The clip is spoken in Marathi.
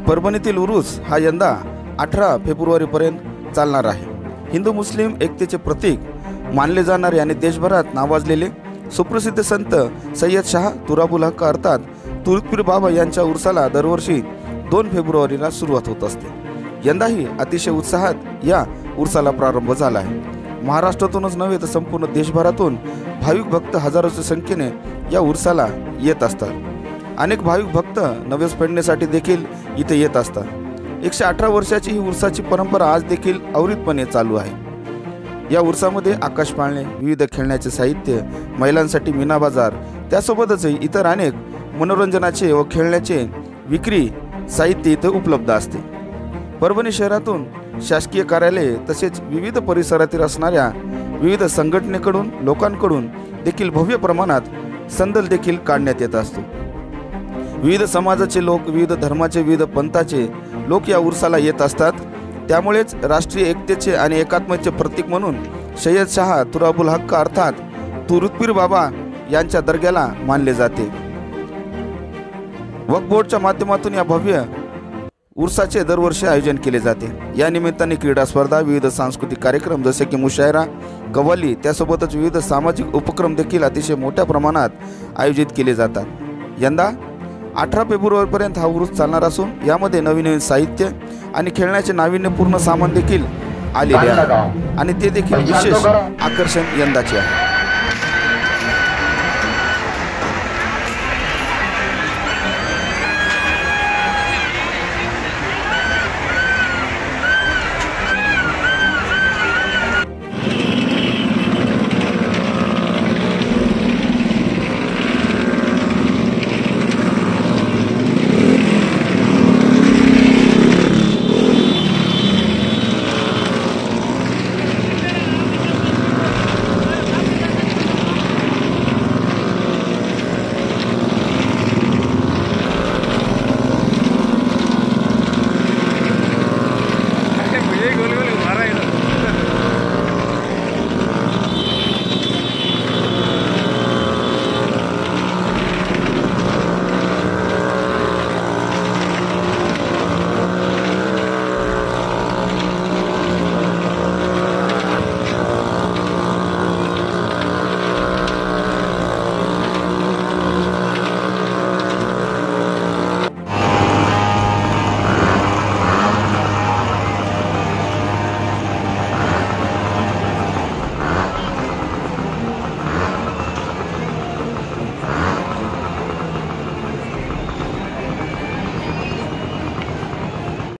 परभणीतील उरूस हा यंदा 18 फेब्रुवारीपर्यंत चालणार आहे। हिंदू मुस्लिम एकतेचे प्रतीक मानले जाणारे आणि देशभरात नावाजलेले सुप्रसिद्ध संत सय्यद शाह तुराबुल हक अर्थात तुरुतपीर बाबा यांच्या उर्साला दरवर्षी 2 फेब्रुवारीला सुरुवात होत असते। यंदाही अतिशय उत्साहात या उर्साला प्रारंभ झाला आहे। महाराष्ट्रातूनच नव्हे तर संपूर्ण देशभरातून भाविक भक्त हजारोच्या संख्येने या उर्साला येत असतात। अनेक भाविक भक्त नवेस फेडण्यासाठी देखील इथे येत असतात। 118 वर्षाची ही उर्साची परंपरा आज देखील अविरतपणे चालू आहे। या उर्सामध्ये आकाश पाळणे, विविध खेळण्याचे साहित्य, महिलांसाठी मीना बाजार, त्यासोबतच इतर अनेक मनोरंजनाचे व खेळण्याचे विक्री साहित्य इथे उपलब्ध असते। परभणी शहरातून शासकीय कार्यालये तसेच विविध परिसरातील असणाऱ्या विविध संघटनेकडून लोकांकडून देखील भव्य प्रमाणात संदल देखील काढण्यात येत असतो। विविध समाजाचे लोक, विविध धर्माचे, विविध पंथाचे लोक या उर्साला येत असतात। त्यामुळेच राष्ट्रीय एकतेचे आणि एकात्मतेचे प्रतीक म्हणून सय्यद शाह तुराबुल हक अर्थात तुरुतपीर बाबा यांच्या दर्ग्याला मानले जाते। वक्फ बोर्डच्या माध्यमातून या भव्य उर्साचे दरवर्षी आयोजन केले जाते। या निमित्ताने क्रीडा स्पर्धा, विविध सांस्कृतिक कार्यक्रम जसे की मुशायरा, कव्वाली, त्यासोबतच विविध सामाजिक उपक्रम देखील अतिशय मोठ्या प्रमाणात आयोजित केले जातात। यंदा 18 फेब्रुवारीपर्यंत हा उरूस चालणार असून यामध्ये नवीन साहित्य आणि खेळण्याचे नाविन्यपूर्ण सामान देखील आलेले आहे आणि ते देखील विशेष आकर्षण यंदाचे आहे।